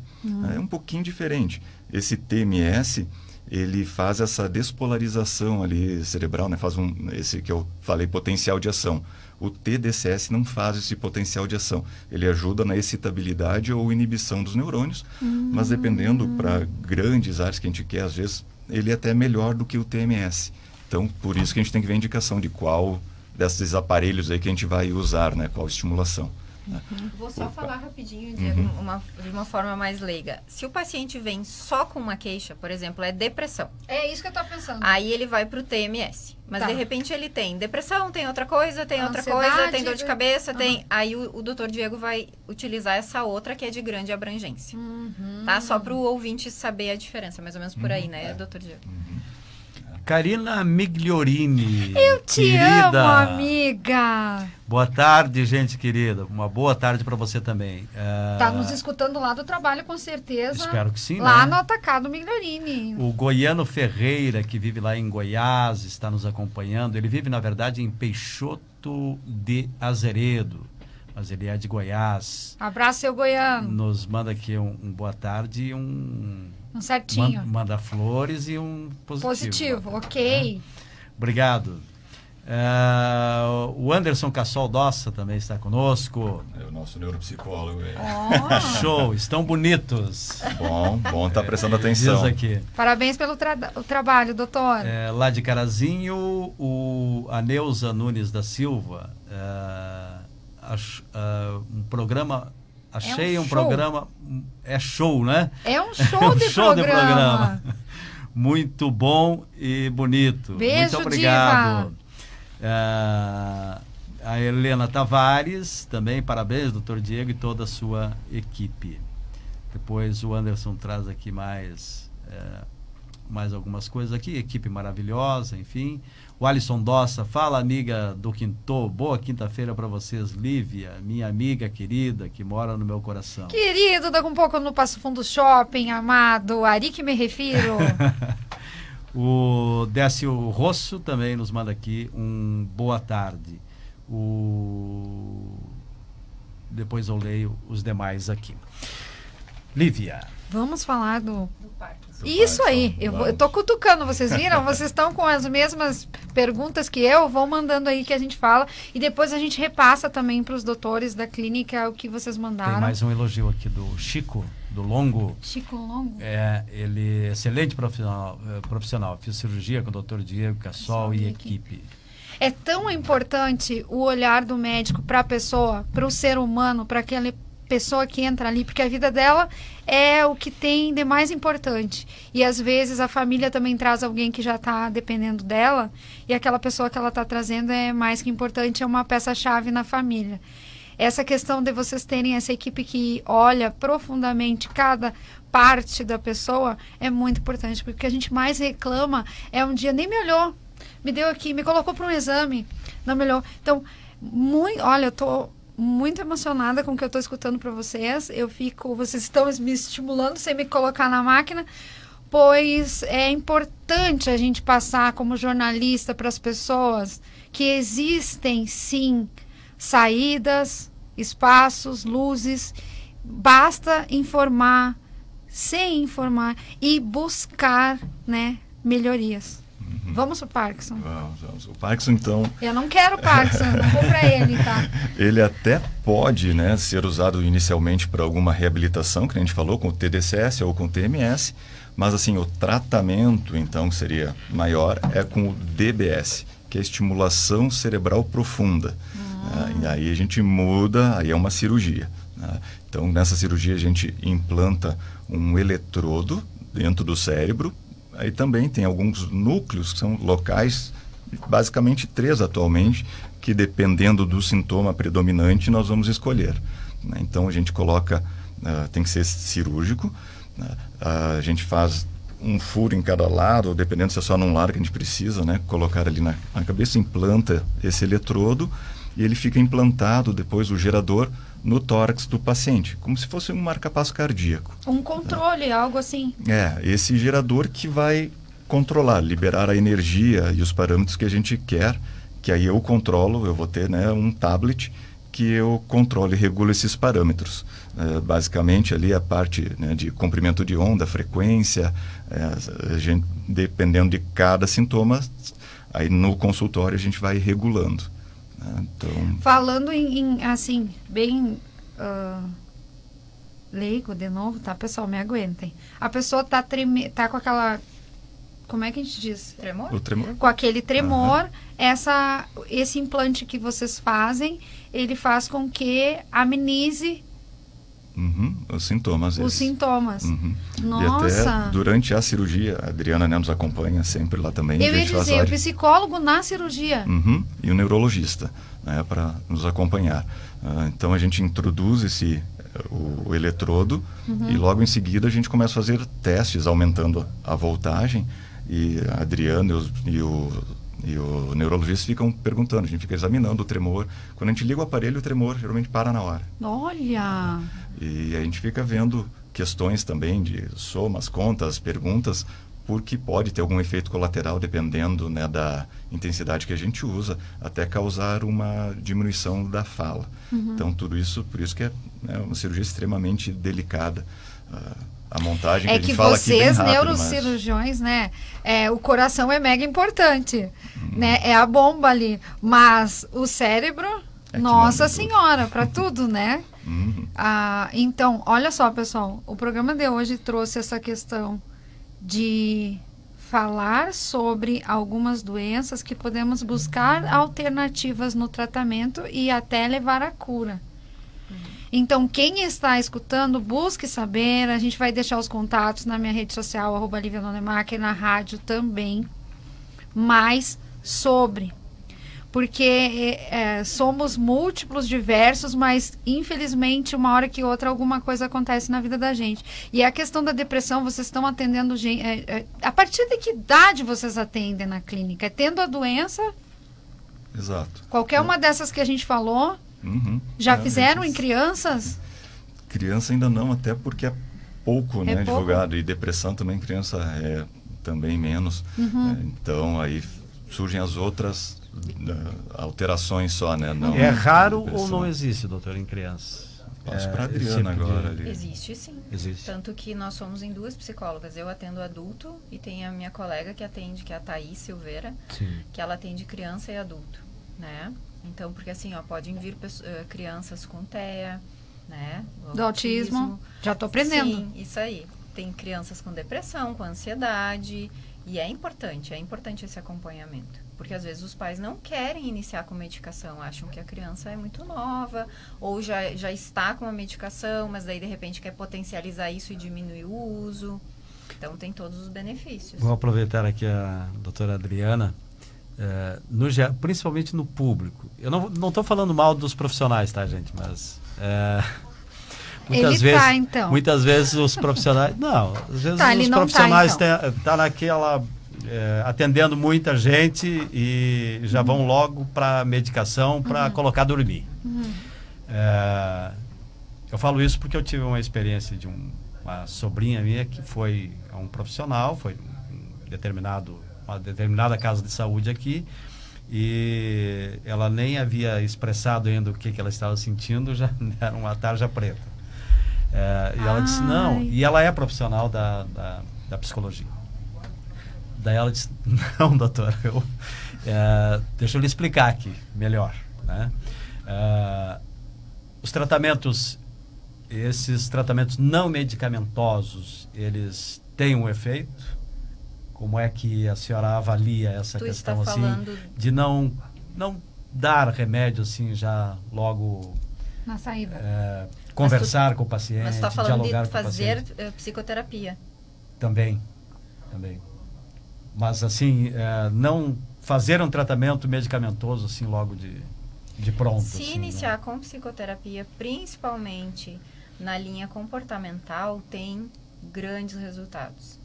É um pouquinho diferente. Esse TMS, ele faz essa despolarização ali cerebral, né? Faz esse que eu falei, potencial de ação. O TDCS não faz esse potencial de ação. Ele ajuda na excitabilidade ou inibição dos neurônios, mas dependendo para grandes áreas que a gente quer, às vezes, ele é até melhor do que o TMS. Então, por isso que a gente tem que ver a indicação de qual desses aparelhos aí que a gente vai usar, né? Qual estimulação. Vou só falar rapidinho de uma forma mais leiga. Se o paciente vem só com uma queixa, por exemplo, é depressão. É isso que eu tô pensando. Aí ele vai pro TMS. Mas de repente ele tem depressão, tem outra coisa, tem outra Ansiedade, coisa, tem dor de cabeça, tem... Aí o doutor Diego vai utilizar essa outra que é de grande abrangência. Tá? Só pro ouvinte saber a diferença, mais ou menos por aí, né, doutor Diego? Karina Migliorini. Eu te querida. amo, amiga. Boa tarde, gente querida. Uma boa tarde para você também. Tá nos escutando lá do trabalho, com certeza. Espero que sim, lá né? no Atacado Migliorini. O Goiano Ferreira, que vive lá em Goiás, está nos acompanhando. Ele vive, na verdade, em Peixoto de Azeredo, mas ele é de Goiás. Abraço, seu Goiano. Nos manda aqui um boa tarde e um certinho. Manda flores e um positivo. Ok. Obrigado. O Anderson Cassol Dossa também está conosco. É o nosso neuropsicólogo. Show, estão bonitos. Bom estar prestando atenção. Diz aqui. Parabéns pelo trabalho, doutor. Lá de Carazinho, a Neuza Nunes da Silva, um programa... Achei um programa... É show, né? É um show de programa. Muito bom e bonito. Beijo, muito obrigado. Diva. A Helena Tavares, também parabéns, doutor Diego, e toda a sua equipe. Depois o Anderson traz aqui mais algumas coisas aqui. Equipe maravilhosa, enfim. O Alisson Dossa, fala amiga do Quintô, boa quinta-feira para vocês, Lívia, minha amiga querida que mora no meu coração. Querido, daqui um pouco no Passo Fundo Shopping, amado, Ari que me refiro. O Décio Rosso também nos manda aqui um boa tarde. Depois eu leio os demais aqui. Lívia. Vamos falar do Parkinson. Isso aí, eu tô cutucando, vocês viram? Vocês estão com as mesmas perguntas que eu, vão mandando aí que a gente fala e depois a gente repassa também para os doutores da clínica o que vocês mandaram. Tem mais um elogio aqui do Chico, do Longo. Chico Longo? Ele é excelente profissional, fiz cirurgia com o doutor Diego Cassol e equipe. É tão importante o olhar do médico para a pessoa, para o ser humano, para aquele pessoa que entra ali, porque a vida dela é o que tem de mais importante. E às vezes a família também traz alguém que já está dependendo dela, e aquela pessoa que ela está trazendo é mais que importante, é uma peça-chave na família. Essa questão de vocês terem essa equipe que olha profundamente cada parte da pessoa é muito importante, porque o que a gente mais reclama é um dia nem me olhou, me deu aqui, me colocou para um exame, não me olhou. Então, olha, eu tô muito emocionada com o que eu estou escutando para vocês. Vocês estão me estimulando sem me colocar na máquina, pois é importante a gente passar como jornalista para as pessoas que existem sim saídas, espaços, luzes. Basta informar, sem informar e buscar, né, melhorias. Vamos pro Parkinson. Vamos. O Parkinson, então... Eu não quero Parkinson, não vou para ele, tá? Ele até pode, né, ser usado inicialmente para alguma reabilitação, que a gente falou, com o TDCS ou com o TMS, mas assim, o tratamento, então, que seria maior, é com o DBS, que é a estimulação cerebral profunda. E aí a gente muda, aí é uma cirurgia. Então, nessa cirurgia a gente implanta um eletrodo dentro do cérebro. Aí também tem alguns núcleos que são locais, basicamente 3 atualmente, que dependendo do sintoma predominante nós vamos escolher. Então a gente coloca, tem que ser cirúrgico, a gente faz um furo em cada lado, dependendo se é só num lado que a gente precisa, né, colocar ali na cabeça, implanta esse eletrodo e ele fica implantado depois o gerador no tórax do paciente, como se fosse um marca-passo cardíaco. Um controle, algo assim. Esse gerador que vai controlar, liberar a energia e os parâmetros que a gente quer, que aí eu controlo, eu vou ter, né, um tablet que eu controlo e regulo esses parâmetros. Basicamente ali a parte, né, de comprimento de onda, frequência, a gente, dependendo de cada sintoma, aí no consultório a gente vai regulando. Né? Então, falando em assim, bem leigo de novo, tá, pessoal? Me aguentem. A pessoa tá com aquela... Como é que a gente diz? Tremor? o tremor. Com aquele tremor, esse implante que vocês fazem, ele faz com que amenize Os sintomas. os sintomas. E Nossa! até durante a cirurgia, a Adriana, né, nos acompanha sempre lá também. Eu ia dizer, o psicólogo na cirurgia. E o neurologista, né, para nos acompanhar. Então a gente introduz o eletrodo e logo em seguida a gente começa a fazer testes aumentando a voltagem, e a Adriana e o neurologista ficam perguntando, a gente fica examinando o tremor. Quando a gente liga o aparelho, o tremor geralmente para na hora. Olha! E a gente fica vendo questões também de somas, contas, perguntas, porque pode ter algum efeito colateral dependendo, né, da intensidade que a gente usa, até causar uma diminuição da fala. Então tudo isso, por isso que é, né, uma cirurgia extremamente delicada. A montagem que a gente fala aqui bem vocês, rápido, neurocirurgiões, né? O coração é mega importante, né? É a bomba ali. Mas o cérebro, nossa senhora, para tudo, né? Então, olha só, pessoal. O programa de hoje trouxe essa questão de falar sobre algumas doenças que podemos buscar alternativas no tratamento e até levar à cura. Então, quem está escutando, busque saber. A gente vai deixar os contatos na minha rede social, @LiviaNonemacher, na rádio também. Mais sobre. Porque somos múltiplos, diversos, mas infelizmente, uma hora que outra, alguma coisa acontece na vida da gente. E a questão da depressão, vocês estão atendendo gente... a partir de que idade vocês atendem na clínica? É tendo a doença? Exato. Qualquer uma dessas que a gente falou... Já fizeram em crianças? Criança ainda não, até porque é pouco, né, pouco. divulgado. E depressão também, criança é também menos. Então aí surgem as outras alterações só, né? Não, É raro depressão. ou não existe, doutor, em crianças? Passo para a esse Adriana tipo de- agora. Ali. Existe sim. Existe. Tanto que nós somos em 2 psicólogas. Eu atendo adulto e tem a minha colega que atende, que é a Thaís Silveira, Sim. que ela atende criança e adulto, né? Então, porque assim, ó, podem vir crianças com TEA, né? Do autismo. Já estou aprendendo. Sim, isso aí. Tem crianças com depressão, com ansiedade, e é importante esse acompanhamento. Porque às vezes os pais não querem iniciar com medicação, acham que a criança é muito nova, ou já está com a medicação, mas daí de repente quer potencializar isso e diminuir o uso. Então tem todos os benefícios. Vou aproveitar aqui a doutora Adriana, principalmente no público. Eu não estou falando mal dos profissionais, tá, gente? Mas muitas vezes os profissionais... Não, às vezes os profissionais estão naquela... atendendo muita gente e já vão logo para medicação para colocar dormir. Eu falo isso porque eu tive uma experiência de uma sobrinha minha que foi um profissional, foi uma determinada casa de saúde aqui, e ela nem havia expressado ainda o que ela estava sentindo, já era uma tarja preta. E ela disse não, e ela é profissional da psicologia. Daí ela disse, não, doutor, deixa eu lhe explicar aqui melhor, né? Esses tratamentos não medicamentosos, eles têm um efeito? Como é que a senhora avalia essa questão assim, de não dar remédio assim já logo na saída? Conversar com o paciente, mas está falando de fazer psicoterapia. Também. Mas assim, não fazer um tratamento medicamentoso assim logo de pronto. Se assim, iniciar com psicoterapia, principalmente na linha comportamental, tem grandes resultados.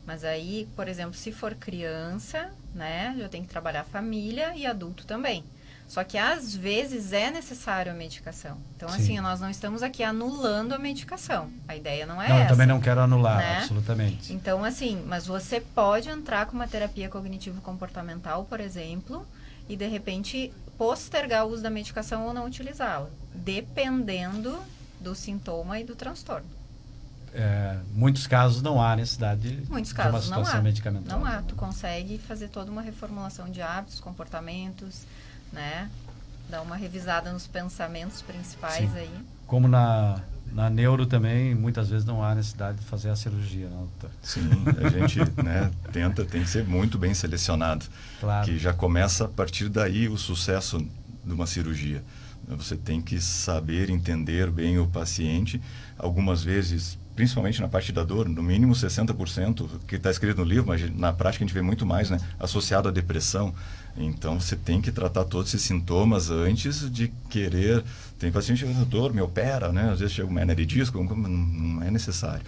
Mas aí, por exemplo, se for criança, né, já tem que trabalhar a família e adulto também. Só que às vezes é necessário a medicação. Então, assim, nós não estamos aqui anulando a medicação. A ideia não é essa. Eu também não quero anular, né? Absolutamente. Então, assim, mas você pode entrar com uma terapia cognitivo-comportamental, por exemplo, e de repente postergar o uso da medicação ou não utilizá-la, dependendo do sintoma e do transtorno. Muitos casos não há necessidade de uma situação medicamentosa. Não há. Tu consegue fazer toda uma reformulação de hábitos, comportamentos, né? Dar uma revisada nos pensamentos principais. Sim. Aí. Como na neuro também, muitas vezes não há necessidade de fazer a cirurgia, né, doutor? Sim, a gente tem que ser muito bem selecionado. Claro. Que já começa a partir daí o sucesso de uma cirurgia. Você tem que saber entender bem o paciente. Algumas vezes, principalmente na parte da dor, no mínimo 60%, que está escrito no livro, mas na prática a gente vê muito mais, né, associado à depressão. Então, você tem que tratar todos esses sintomas antes de querer... Tem paciente que diz, doutor, me opera, né? Às vezes chega uma hernia de disco, não é necessário.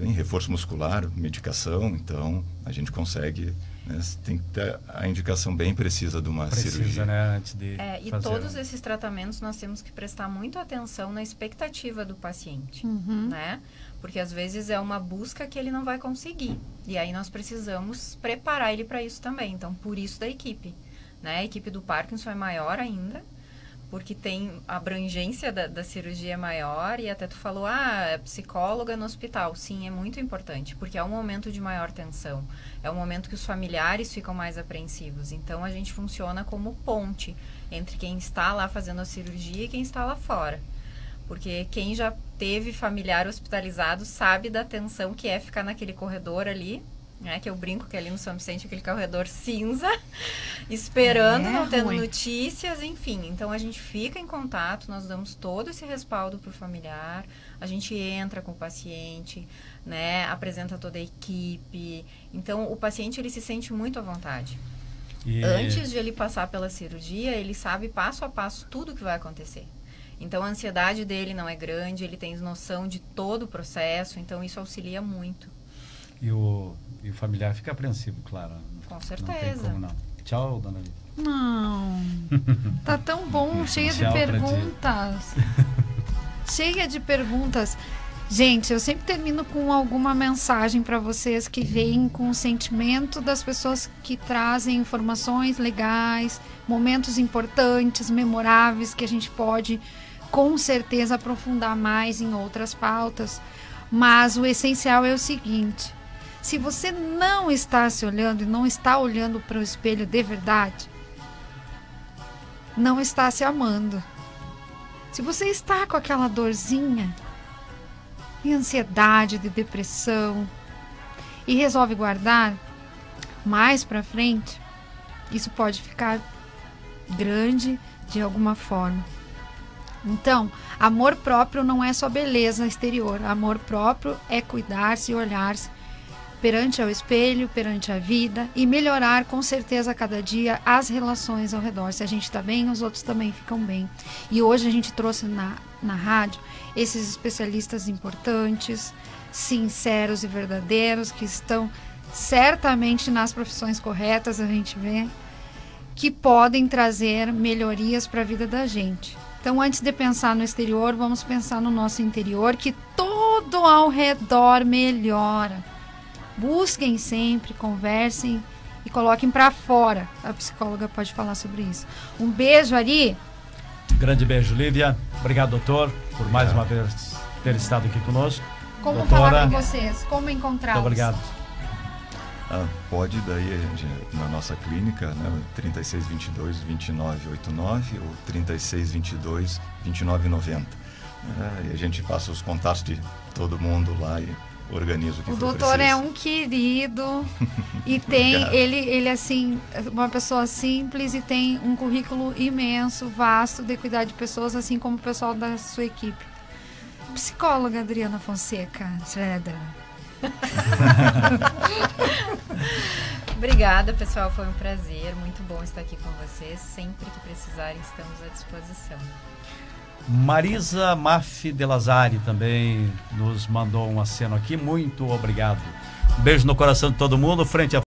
Em reforço muscular, medicação, então a gente consegue... Né, tem que ter a indicação bem precisa de uma cirurgia. Né, antes de e fazer... todos esses tratamentos nós temos que prestar muito atenção na expectativa do paciente, né? Porque às vezes é uma busca que ele não vai conseguir. E aí nós precisamos preparar ele para isso também. Então, por isso da equipe, né? A equipe do Parkinson é maior ainda, porque tem a abrangência da cirurgia maior, e até tu falou, é psicóloga no hospital. Sim, é muito importante, porque é um momento de maior tensão, é um momento que os familiares ficam mais apreensivos, então a gente funciona como ponte entre quem está lá fazendo a cirurgia e quem está lá fora, porque quem já teve familiar hospitalizado sabe da tensão que é ficar naquele corredor ali, né, que eu brinco que ali no São Vicente aquele corredor cinza, esperando, não tendo notícias, enfim. Então a gente fica em contato, nós damos todo esse respaldo para o familiar, a gente entra com o paciente, né, apresenta toda a equipe. Então o paciente ele se sente muito à vontade. Antes de ele passar pela cirurgia, ele sabe passo a passo tudo o que vai acontecer. Então a ansiedade dele não é grande, ele tem noção de todo o processo, então isso auxilia muito. E o familiar fica apreensivo, claro. Com certeza. Não tem como não. Tchau, dona Lívia. Não. Tá tão bom, cheia de perguntas. Cheia de perguntas. Gente, eu sempre termino com alguma mensagem para vocês que vêm com o sentimento das pessoas que trazem informações legais, momentos importantes, memoráveis, que a gente pode, com certeza, aprofundar mais em outras pautas. Mas o essencial é o seguinte: se você não está se olhando e não está olhando para o espelho de verdade, não está se amando. Se você está com aquela dorzinha de ansiedade, de depressão, e resolve guardar, mais para frente, isso pode ficar grande de alguma forma. Então, amor próprio não é só beleza exterior. Amor próprio é cuidar-se e olhar-se perante ao espelho, perante a vida, e melhorar com certeza a cada dia as relações ao redor. Se a gente está bem, os outros também ficam bem. E hoje a gente trouxe na rádio esses especialistas importantes, sinceros e verdadeiros, que estão certamente nas profissões corretas, a gente vê, que podem trazer melhorias para a vida da gente. Então, antes de pensar no exterior, vamos pensar no nosso interior, que tudo ao redor melhora. Busquem sempre, conversem e coloquem para fora. A psicóloga pode falar sobre isso. Um beijo, Ari. Grande beijo, Lívia. Obrigado, doutor, por mais uma vez ter estado aqui conosco. Como doutora, falar com vocês? Como encontrá-los? Muito obrigado. Pode, daí a gente, na nossa clínica, né, 3622-2989 ou 3622-2990. E a gente passa os contatos de todo mundo lá e organiza o que for preciso. O doutor é um querido e tem, ele assim, uma pessoa simples e tem um currículo imenso, vasto de cuidar de pessoas, assim como o pessoal da sua equipe. Psicóloga Adriana Fonseca Schroeder. Obrigada, pessoal, foi um prazer, muito bom estar aqui com vocês. Sempre que precisarem, estamos à disposição. Marisa Maffi de Lazari também nos mandou um aceno aqui, muito obrigado. Um beijo no coração de todo mundo, frente a